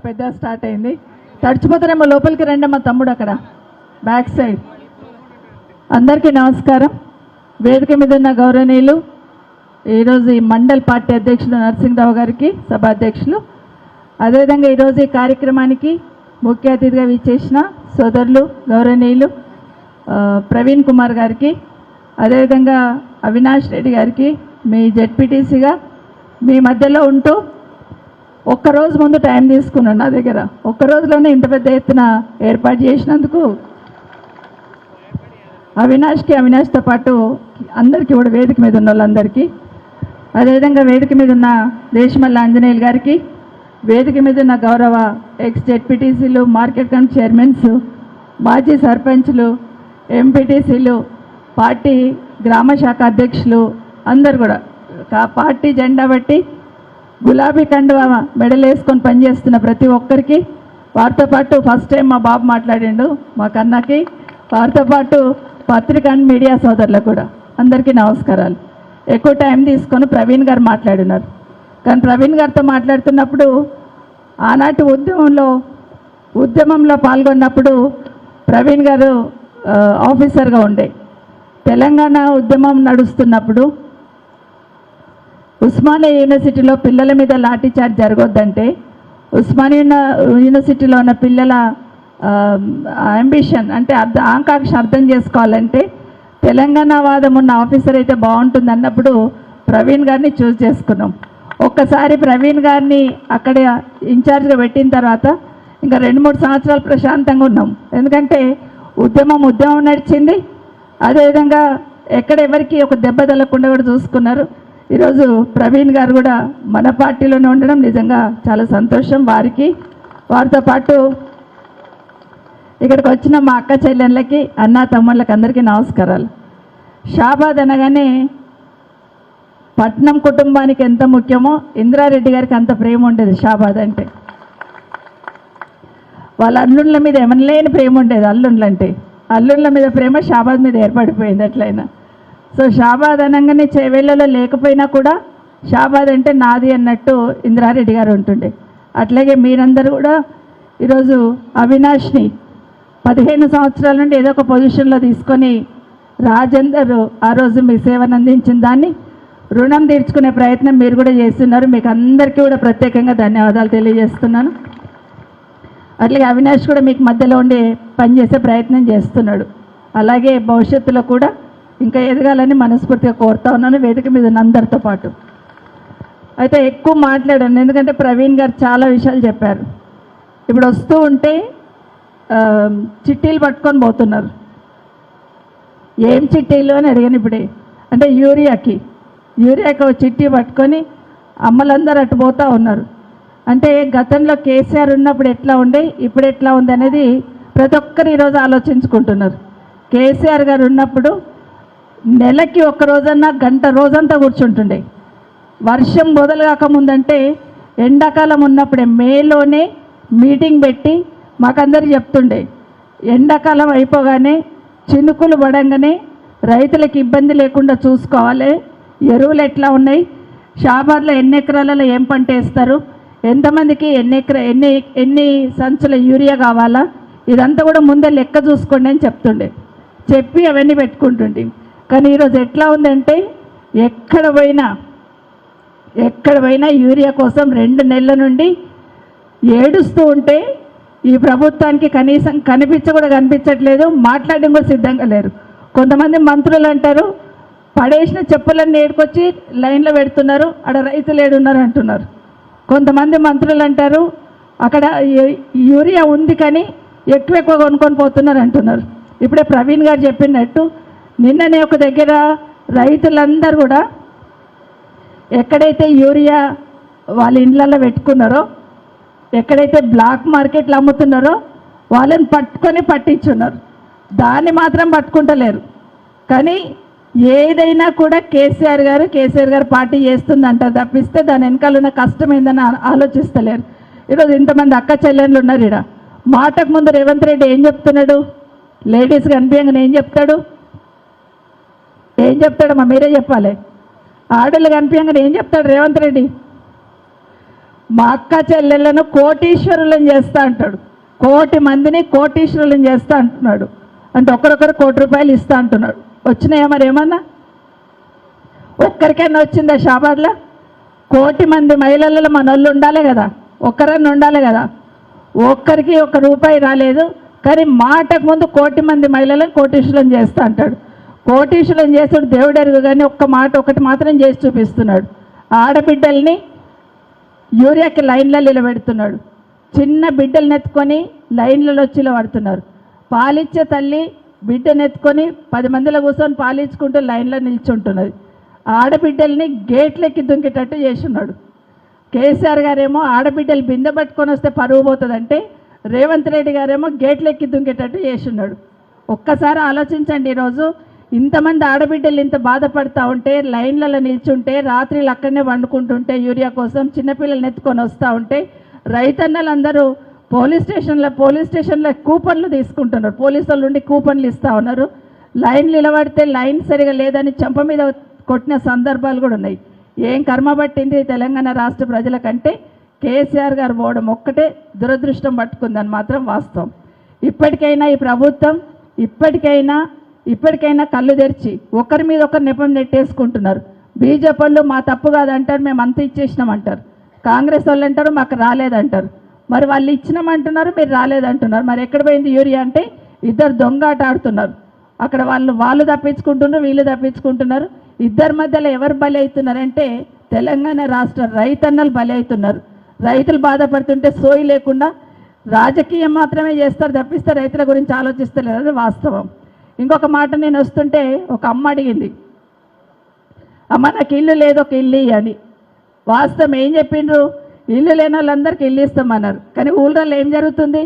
పెద్ద స్టార్ట్ అయింది. తడిచిపోతారేమో, లోపలికి రండి మా తమ్ముడు అక్కడ బ్యాక్ సైడ్. అందరికీ నమస్కారం. వేదిక మీద ఉన్న గౌరవనీయులు, ఈరోజు ఈ మండల్ పార్టీ అధ్యక్షులు నరసింహరావు గారికి, సభాధ్యక్షులు, అదేవిధంగా ఈరోజు ఈ కార్యక్రమానికి ముఖ్య అతిథిగా విచ్చేసిన సోదరులు గౌరవనీయులు ప్రవీణ్ కుమార్ గారికి, అదేవిధంగా అవినాష్ రెడ్డి గారికి, మీ జెడ్పీటీసీగా మీ మధ్యలో ఉంటూ ఒక్కరోజు ముందు టైం తీసుకున్నాను. నా దగ్గర ఒక్క రోజులోనే ఇంత పెద్ద ఎత్తున ఏర్పాటు చేసినందుకు అవినాష్తో పాటు అందరికీ కూడా, వేదిక మీద ఉన్న వాళ్ళందరికీ, అదేవిధంగా వేదిక మీద ఉన్న దేశమల్ల ఆంజనేయులు గారికి, వేదిక మీద ఉన్న గౌరవ ఎక్స్ జెడ్పీటీసీలు, మార్కెట్ కమిటీ చైర్మన్స్, మాజీ సర్పంచ్లు, ఎంపీటీసీలు, పార్టీ గ్రామ శాఖ అధ్యక్షులు అందరు కూడా పార్టీ జెండా బట్టి గులాబీ కండువా మెడల్ వేసుకొని పనిచేస్తున్న ప్రతి ఒక్కరికి, వారితో పాటు ఫస్ట్ టైం మా బాబు మాట్లాడిండు మా కన్నకి, వారితో పాటు పత్రికా అండ్ మీడియా సోదరులకు కూడా అందరికీ నమస్కారాలు. ఎక్కువ టైం తీసుకొని ప్రవీణ్ గారు మాట్లాడినారు. కానీ ప్రవీణ్ గారితో మాట్లాడుతున్నప్పుడు ఆనాటి ఉద్యమంలో పాల్గొన్నప్పుడు ప్రవీణ్ గారు ఆఫీసర్గా ఉండే, తెలంగాణ ఉద్యమం నడుస్తున్నప్పుడు ఉస్మానియా యూనివర్సిటీలో పిల్లల మీద లాఠీ చార్జ్ జరగొద్దంటే, ఉస్మానియా యూనివర్సిటీలో ఉన్న పిల్లల అంబిషన్ అంటే ఆకాంక్ష అర్థం చేసుకోవాలంటే తెలంగాణ వాదం ఉన్న ఆఫీసర్ అయితే బాగుంటుంది అన్నప్పుడు ప్రవీణ్ గారిని చూస్ చేసుకున్నాం. ఒక్కసారి ప్రవీణ్ గారిని అక్కడ ఇన్ఛార్జ్గా పెట్టిన తర్వాత ఇంకా 2-3 సంవత్సరాలు ప్రశాంతంగా ఉన్నాం. ఎందుకంటే ఉద్యమం నడిచింది. అదేవిధంగా ఎక్కడ ఎవరికి ఒక దెబ్బ తగలకుండా కూడా చూసుకున్నారు. ఈరోజు ప్రవీణ్ గారు కూడా మన పార్టీలోనే ఉండడం నిజంగా చాలా సంతోషం. వారితో పాటు ఇక్కడికి వచ్చిన మా అక్క చెల్లెళ్ళకి, అన్న తమ్ముళ్ళకి అందరికీ నమస్కారాలు. షాబాద్ అనగానే పట్నం కుటుంబానికి ఎంత ముఖ్యమో ఇంద్రారెడ్డి గారికి అంత ప్రేమ ఉండేది షాబాద్ అంటే. వాళ్ళ అల్లుళ్ళ మీద ఏమనలేని ప్రేమ ఉండేది. అల్లుళ్ళ మీద ప్రేమ షాబాద్ మీద ఏర్పడిపోయింది ఎట్లయినా. సో షాబాద్ అనగానే చేవేళ్ళలో లేకపోయినా కూడా షాబాద్ అంటే నాది అన్నట్టు ఇంద్రారెడ్డి గారు ఉంటుండే. అట్లాగే మీరందరూ కూడా ఈరోజు అవినాష్ని 15 సంవత్సరాల నుండి ఏదో ఒక పొజిషన్లో తీసుకొని రాజేందర్ ఆ రోజు మీ సేవను అందించిన దాన్ని రుణం తీర్చుకునే ప్రయత్నం మీరు కూడా చేస్తున్నారు. మీకు అందరికీ కూడా ప్రత్యేకంగా ధన్యవాదాలు తెలియజేస్తున్నాను. అట్లాగే అవినాష్ కూడా మీకు మధ్యలో ఉండి పనిచేసే ప్రయత్నం చేస్తున్నాడు. అలాగే భవిష్యత్తులో కూడా ఇంకా ఎదగాలని మనస్ఫూర్తిగా కోరుతా ఉన్నాను, వేదిక మీద ఉన్న అందరితో పాటు. అయితే ఎక్కువ మాట్లాడాను ఎందుకంటే ప్రవీణ్ గారు చాలా విషయాలు చెప్పారు. ఇప్పుడు వస్తూ ఉంటే చిట్టీలు పట్టుకొని పోతున్నారు. ఏం చిట్టీలు అని అడిగాను ఇప్పుడే. అంటే యూరియాకి చిట్టీ పట్టుకొని అమ్మలందరూ అటు పోతూ ఉన్నారు. అంటే గతంలో కేసీఆర్ ఉన్నప్పుడు ఎట్లా ఉండే, ఇప్పుడు ఎట్లా ఉంది అనేది ప్రతి ఒక్కరు ఈరోజు ఆలోచించుకుంటున్నారు. కేసీఆర్ గారు ఉన్నప్పుడు నెలకి ఒక్క రోజన్నా గంట రోజంతా కూర్చుంటుండే. వర్షం మొదలు కాకముందంటే ఎండాకాలం ఉన్నప్పుడే మేలోనే మీటింగ్ పెట్టి మాకందరికి చెప్తుండే, ఎండాకాలం అయిపోగానే చినుకులు పడంగానే రైతులకు ఇబ్బంది లేకుండా చూసుకోవాలి, ఎరువులు ఎట్లా ఉన్నాయి, షాబాద్లో ఎన్ని ఎకరాలలో ఏం పంట వేస్తారు, ఎంతమందికి ఎన్ని సంచుల యూరియా కావాలా, ఇదంతా కూడా ముందే లెక్క చూసుకోండి అని చెప్పి అవన్నీ పెట్టుకుంటుండే. కానీ ఈరోజు ఎట్లా ఉందంటే ఎక్కడ పోయినా యూరియా కోసం 2 నెలల నుండి ఏడుస్తూ ఉంటే ఈ ప్రభుత్వానికి కనీసం కనిపించట్లేదు, మాట్లాడడం కూడా సిద్ధంగా లేరు. కొంతమంది మంత్రులు అంటారు పడేసిన చెప్పులన్నీ ఏడుకొచ్చి లైన్లో పెడుతున్నారు, అక్కడ రైతులు ఏడున్నారు అంటున్నారు. కొంతమంది మంత్రులు అంటారు అక్కడ యూరియా ఉంది కానీ ఎక్కువ కొనుక్కొని పోతున్నారు అంటున్నారు. ఇప్పుడే ప్రవీణ్ గారు చెప్పినట్టు నిన్ననే ఒక దగ్గర రైతులందరూ కూడా ఎక్కడైతే యూరియా వాళ్ళ ఇండ్లలో పెట్టుకున్నారో, ఎక్కడైతే బ్లాక్ మార్కెట్లు అమ్ముతున్నారో వాళ్ళని పట్టించున్నారు. దాన్ని మాత్రం పట్టుకుంటలేరు. కానీ ఏదైనా కూడా కేసీఆర్ గారు పార్టీ చేస్తుందంట తప్పిస్తే దాని వెనకాల ఉన్న కష్టం ఏందని ఆలోచిస్తలేరు. ఈరోజు ఇంతమంది అక్క చెల్లెళ్ళు ఉన్నారు. ఇక్కడ మాటకు ముందు రేవంత్ రెడ్డి ఏం చెప్తున్నాడు, లేడీస్ కనిపించగానే ఏం చెప్తాడమ్మా మీరే చెప్పాలి. ఆడళ్ళు కనిపించగానే ఏం చెప్తాడు రేవంత్ రెడ్డి, మా అక్క చెల్లెళ్ళను కోటీశ్వరులను చేస్తా అంటాడు. 1,00,00,000 మందిని కోటీశ్వరులను చేస్తా అంటున్నాడు. అంటే ఒకరొకరు ₹1,00,00,000 ఇస్తా అంటున్నాడు. వచ్చినాయా మరి ఏమన్నా? ఒక్కరికైనా వచ్చిందా షాబాద్లో? 1,00,00,000 మంది మహిళలలో మన వాళ్ళు ఉండాలి కదా, ఒక్కరన్నా ఉండాలి కదా. ఒక్కరికి ₹1 రాలేదు. కానీ మాటకు ముందు 1,00,00,000 మంది మహిళలను కోటీశ్వరులను చేస్తా అంటాడు. కోటీశ్వరులను చేస్తాడు దేవుడు ఎరుగు, కానీ ఒకటి మాత్రం చేసి చూపిస్తున్నాడు. ఆడబిడ్డల్ని యూరియాకి లైన్లలో నిలబెడుతున్నాడు. చిన్న బిడ్డలను ఎత్తుకొని లైన్లలో వచ్చి పడుతున్నారు. పాలిచ్చే తల్లి బిడ్డను ఎత్తుకొని 10 మందిలో కూర్చొని పాలించుకుంటూ లైన్లో నిల్చుంటున్నది. ఆడబిడ్డల్ని గేట్లెక్కి దుంకేటట్టు చేస్తున్నాడు. కేసీఆర్ గారేమో ఆడబిడ్డలు బిందె పట్టుకొని వస్తే పరువు పోతుందంటే, రేవంత్ రెడ్డి గారేమో గేట్లెక్కి దుంకేటట్టు చేస్తున్నాడు. ఒక్కసారి ఆలోచించండి. ఈరోజు ఇంతమంది ఆడబిడ్డలు ఇంత బాధపడతా ఉంటే, లైన్లలో నిల్చుంటే, రాత్రిలు అక్కడనే వండుకుంటుంటే యూరియా కోసం చిన్నపిల్లల్ని ఎత్తుకొని వస్తూ ఉంటే, రైతన్నలందరూ పోలీస్ స్టేషన్లో కూపన్లు తీసుకుంటున్నారు. పోలీసుల నుండి కూపన్లు ఇస్తూ ఉన్నారు. లైన్ నిలబడితే లైన్ సరిగా లేదని చెంప మీద కొట్టిన సందర్భాలు కూడా ఉన్నాయి. ఏం కర్మ పట్టింది తెలంగాణ రాష్ట్ర ప్రజలకంటే కేసీఆర్ గారు పోవడం ఒక్కటే దురదృష్టం పట్టుకుందని మాత్రం వాస్తవం. ఇప్పటికైనా ఈ ప్రభుత్వం ఇప్పటికైనా కళ్ళు తెరిచి ఒకరి మీద ఒకరు నెపం నెట్టేసుకుంటున్నారు. బీజేపీ వాళ్ళు మా తప్పు కాదంటారు, మేము అంత ఇచ్చేసినామంటారు. కాంగ్రెస్ వాళ్ళు అంటారు మాకు రాలేదంటారు. మరి వాళ్ళు ఇచ్చినామంటున్నారు, మీరు రాలేదంటున్నారు. మరి ఎక్కడ పోయింది యూరియా అంటే ఇద్దరు దొంగాట ఆడుతున్నారు. అక్కడ వాళ్ళు తప్పించుకుంటున్నారు, వీళ్ళు తప్పించుకుంటున్నారు. ఇద్దరి మధ్యలో ఎవరు బలి అవుతున్నారంటే తెలంగాణ రాష్ట్ర రైతన్నలు బలి అవుతున్నారు. రైతులు బాధపడుతుంటే సోయి లేకుండా రాజకీయం మాత్రమే చేస్తారు తప్పిస్తే రైతుల గురించి ఆలోచిస్తలేరు. అది వాస్తవం. ఇంకొక మాట, నేను వస్తుంటే ఒక అమ్మ అడిగింది, అమ్మ నాకు ఇల్లు లేదు, ఒక ఇల్లు అని. వాస్తవం ఏం చెప్పిండ్రు? ఇల్లు లేని వాళ్ళందరికీ ఇల్లు ఇస్తామన్నారు. కానీ ఊళ్ళో ఏం జరుగుతుంది?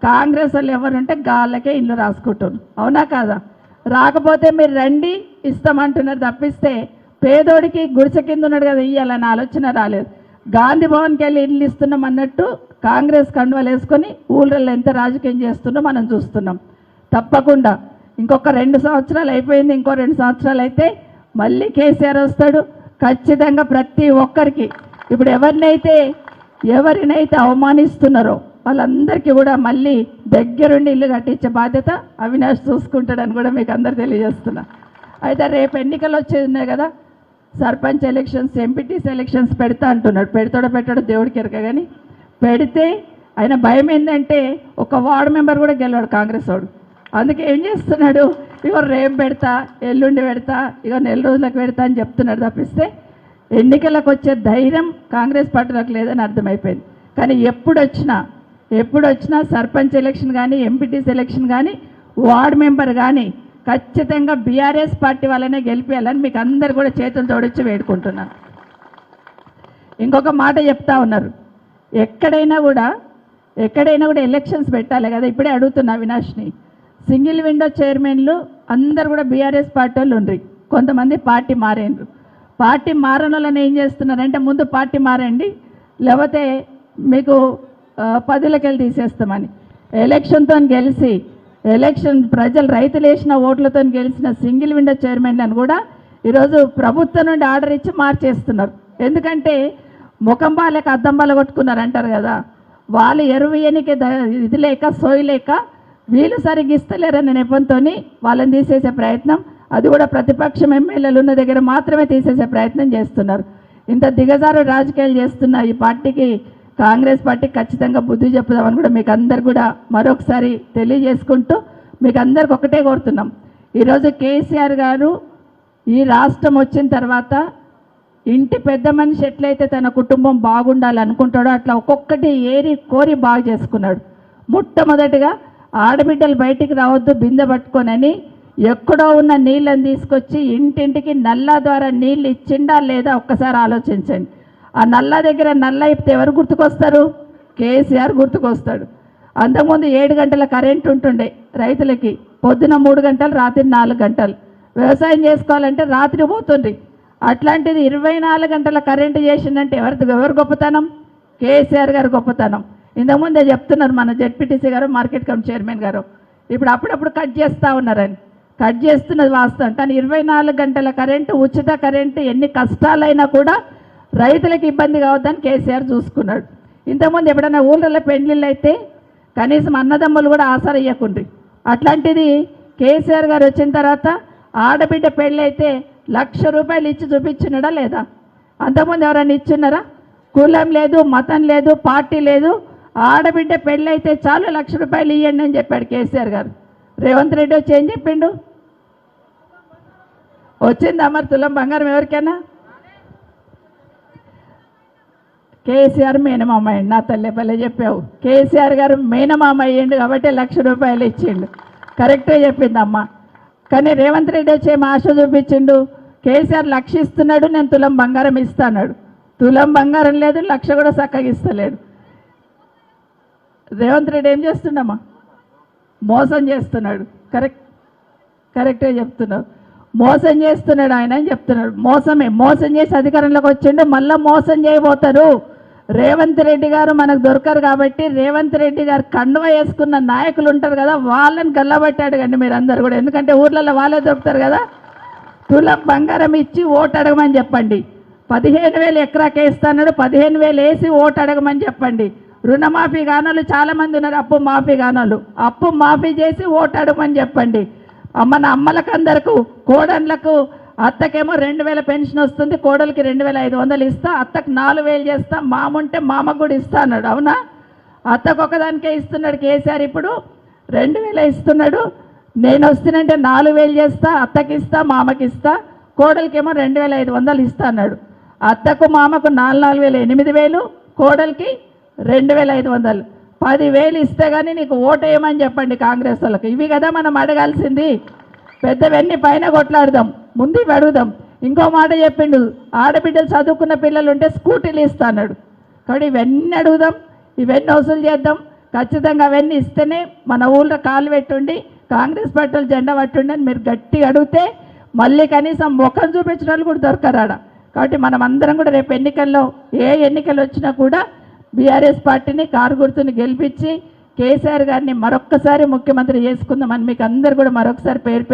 కాంగ్రెస్ వాళ్ళు ఎవరుంటే గాళ్ళకే ఇల్లు రాసుకుంటున్నారు. అవునా కాదా? రాకపోతే మీరు రండి ఇస్తామంటున్నారు తప్పిస్తే పేదోడికి గుడిసె కింద ఉన్నాడు కదా ఇయ్యాలని ఆలోచన రాలేదు. గాంధీ భవన్కి వెళ్ళి ఇల్లు ఇస్తున్నాం అన్నట్టు కాంగ్రెస్ కండువాలు వేసుకొని ఊళ్ళల్లో ఎంత రాజకీయం చేస్తుందో మనం చూస్తున్నాం. తప్పకుండా ఇంకొక 2 సంవత్సరాలు అయిపోయింది, ఇంకో 2 సంవత్సరాలు అయితే మళ్ళీ కేసీఆర్ వస్తాడు. ఖచ్చితంగా ప్రతి ఒక్కరికి ఇప్పుడు ఎవరినైతే అవమానిస్తున్నారో వాళ్ళందరికీ కూడా మళ్ళీ దగ్గరుండి ఇల్లు కట్టించే బాధ్యత అవినాష్ చూసుకుంటాడని కూడా మీకు అందరు తెలియజేస్తున్నా. అయితే రేపు ఎన్నికలు వచ్చేది ఉన్నాయి కదా, సర్పంచ్ ఎలక్షన్స్, ఎంపీటీసీ ఎలక్షన్స్ పెడతా అంటున్నాడు. పెట్టాడో దేవుడికి ఎరక. కానీ పెడితే ఆయన భయం ఏంటంటే ఒక వార్డు మెంబర్ కూడా గెలవాడు కాంగ్రెస్ వాడు. అందుకే ఏం చేస్తున్నాడు, ఇగో రేపు పెడతా, ఎల్లుండి పెడతా, ఇగో నెల రోజులకు పెడతా అని చెప్తున్నాడు తప్పిస్తే ఎన్నికలకు వచ్చే ధైర్యం కాంగ్రెస్ పార్టీలకు లేదని అర్థమైపోయింది. కానీ ఎప్పుడు వచ్చినా సర్పంచ్ ఎలక్షన్ కానీ, ఎంపీటీసీ ఎలక్షన్ కానీ, వార్డు మెంబర్ కానీ ఖచ్చితంగా బీఆర్ఎస్ పార్టీ వాళ్ళనే గెలిపేయాలని మీకు అందరు కూడా చేతులు తోడొచ్చి వేడుకుంటున్నాను. ఇంకొక మాట చెప్తా ఉన్నారు, ఎక్కడైనా కూడా ఎలక్షన్స్ పెట్టాలి కదా. ఇప్పుడే అడుగుతున్నా అవినాష్ని, సింగిల్ విండో చైర్మన్లు అందరు కూడా బీఆర్ఎస్ పార్టీ వాళ్ళు ఉండ్రి, కొంతమంది పార్టీ మారేండ్రు. పార్టీ మారని వాళ్ళని ఏం చేస్తున్నారంటే ముందు పార్టీ మారండి, లేకపోతే మీకు 10లకి వెళ్ళి తీసేస్తామని. ఎలక్షన్ ప్రజలు రైతులు వేసిన ఓట్లతో గెలిచిన సింగిల్ విండో చైర్మన్లను కూడా ఈరోజు ప్రభుత్వం నుండి ఆర్డర్ ఇచ్చి మార్చేస్తున్నారు. ఎందుకంటే ముఖం బాలేక అద్దం బాల కొట్టుకున్నారు అంటారు కదా, వాళ్ళు ఎరువు ఎనికి ఇది లేక సోయి లేక వీళ్ళు సరిగ్గా ఇస్తలేరనే నెపంతో వాళ్ళని తీసేసే ప్రయత్నం, అది కూడా ప్రతిపక్షం ఎమ్మెల్యేలు ఉన్న దగ్గర మాత్రమే తీసేసే ప్రయత్నం చేస్తున్నారు. ఇంత దిగజారు రాజకీయాలు చేస్తున్న ఈ పార్టీకి, కాంగ్రెస్ పార్టీకి ఖచ్చితంగా బుద్ధి చెప్పుదామని కూడా మీకు అందరు కూడా మరొకసారి తెలియజేసుకుంటూ మీకు అందరికి ఒకటే కోరుతున్నాం. ఈరోజు కేసీఆర్ గారు ఈ రాష్ట్రం వచ్చిన తర్వాత ఇంటి పెద్ద మనిషి ఎట్లయితే తన కుటుంబం బాగుండాలనుకుంటాడో అట్లా ఒక్కొక్కటి కోరి బాగు చేసుకున్నాడు. మొట్టమొదటిగా ఆడబిడ్డలు బయటికి రావద్దు బిందె పట్టుకొనని ఎక్కడో ఉన్న నీళ్ళని తీసుకొచ్చి ఇంటింటికి నల్లా ద్వారా నీళ్ళు ఇచ్చిండా లేదా ఒక్కసారి ఆలోచించండి. ఆ నల్లా దగ్గర నల్ల ఇప్పితే ఎవరు గుర్తుకొస్తారు? కేసీఆర్ గుర్తుకొస్తాడు. అంతకుముందు 7 గంటల కరెంట్ ఉంటుండే రైతులకి, పొద్దున 3 గంటలు, రాత్రి 4 గంటలు. వ్యవసాయం చేసుకోవాలంటే రాత్రి పోతుండ్రి. అట్లాంటిది 24 గంటల కరెంటు చేసిందంటే ఎవరు గొప్పతనం? కేసీఆర్ గారు గొప్పతనం. ఇంతకుముందే చెప్తున్నారు మన జెడ్పీటీసీ గారు, మార్కెట్ కమిటీ చైర్మన్ గారు, ఇప్పుడు అప్పుడప్పుడు కట్ చేస్తూ ఉన్నారని. కట్ చేస్తున్నది వాస్తవం, కానీ 24 గంటల కరెంటు, ఉచిత కరెంటు ఎన్ని కష్టాలైనా కూడా రైతులకు ఇబ్బంది కావద్దని కేసీఆర్ చూసుకున్నాడు. ఇంతకుముందు ఎప్పుడైనా ఊళ్ళల్లో పెండ్లిళ్ళు అయితే కనీసం అన్నదమ్ములు కూడా ఆసర ఇవ్వకుండ్రి. అట్లాంటిది కేసీఆర్ గారు వచ్చిన తర్వాత ఆడబిడ్డ పెళ్ళి అయితే 1,00,000 రూపాయలు ఇచ్చి చూపించినాడా లేదా? అంతకుముందు ఎవరైనా ఇచ్చున్నారా? కులం లేదు, మతం లేదు, పార్టీ లేదు. ఆడబిడ్డ పెళ్ళి అయితే చాలు 1,00,000 రూపాయలు ఇవ్వండి అని చెప్పాడు కేసీఆర్ గారు. రేవంత్ రెడ్డి వచ్చి ఏం చెప్పిండు? వచ్చిందా మరి తులం బంగారం ఎవరికైనా? కేసీఆర్ మేనమామ అయ్యండి. నా తల్లి పల్లె చెప్పావు. కేసీఆర్ గారు మేనమామ అయ్యిండు కాబట్టి 1,00,000 రూపాయలు ఇచ్చిండు. కరెక్టే చెప్పిందమ్మ. కానీ రేవంత్ రెడ్డి వచ్చి ఏం ఆశ చూపించిండు? కేసీఆర్ 1,00,000 ఇస్తున్నాడు, నేను తులం బంగారం ఇస్తాడు. తులం బంగారం లేదు, 1,00,000 కూడా చక్కగా ఇస్తలేడు. రేవంత్ రెడ్డి ఏం చేస్తుండమ్మా? మోసం చేస్తున్నాడు. కరెక్టే చెప్తున్నావు. మోసం చేస్తున్నాడు ఆయన అని చెప్తున్నాడు. మోసం చేసి అధికారంలోకి వచ్చిండు, మళ్ళీ మోసం చేయబోతారు. రేవంత్ రెడ్డి గారు మనకు దొరకరు కాబట్టి రేవంత్ రెడ్డి గారు కండువ వేసుకున్న నాయకులు ఉంటారు కదా, వాళ్ళని గల్లబట్టాడు కండి మీరు అందరు కూడా. ఎందుకంటే ఊర్లలో వాళ్ళే దొరుకుతారు కదా. తులం బంగారం ఇచ్చి ఓటు అడగమని చెప్పండి. 15,000 ఎకరాకే ఇస్తాడు. 15,000 వేసి ఓటు అడగమని చెప్పండి. రుణమాఫీ గానోళ్ళు చాలామంది ఉన్నారు, అప్పు మాఫీ గానోళ్ళు. అప్పు మాఫీ చేసి ఓటు అడగమని చెప్పండి. మన అమ్మలకు అందరకు, కోడళ్ళకు, అత్తకేమో 2,000 పెన్షన్ వస్తుంది, కోడలికి 2,500 ఇస్తా, అత్తకు 4,000 చేస్తా, మాముంటే మామకు కూడా ఇస్తా అన్నాడు. అవునా? అత్తకు ఒకదానికే ఇస్తున్నాడు కేసీఆర్, ఇప్పుడు 2,000 ఇస్తున్నాడు. నేను వస్తున్నంటే 4,000 చేస్తా, అత్తకి ఇస్తా, మామకి ఇస్తా, కోడలికేమో 2,500 ఇస్తా అన్నాడు. అత్తకు మామకు 4,000 8,000, కోడలికి 2,500 10,000 ఇస్తే కానీ నీకు ఓటు వేయమని చెప్పండి కాంగ్రెస్ వాళ్ళకి. ఇవి కదా మనం అడగాల్సింది. పెద్దవన్నీ పైన కొట్లాడదాం, ముందు ఇవి అడుగుదాం. ఇంకో మాట చెప్పిండు, ఆడబిడ్డలు చదువుకున్న పిల్లలు ఉంటే స్కూటీలు ఇస్తా అన్నాడు. కాబట్టి ఇవన్నీ అడుగుదాం, ఇవన్నీ వసూలు చేద్దాం. ఖచ్చితంగా అవన్నీ ఇస్తేనే మన ఊళ్ళో కాలు పెట్టుండి కాంగ్రెస్ పార్టీలు జెండా పట్టుండి అని మీరు గట్టిగా అడిగితే మళ్ళీ కనీసం ముఖం చూపించిన వాళ్ళు కూడా దొరకరాడ. కాబట్టి మనం అందరం కూడా రేపు ఎన్నికల్లో ఏ ఎన్నికలు వచ్చినా కూడా బీఆర్ఎస్ పార్టీని కారు గుర్తుని గెలిపించి కేసీఆర్ గారిని మరొక్కసారి ముఖ్యమంత్రి చేసుకుందామని మీకు అందరు కూడా మరొకసారి పేరు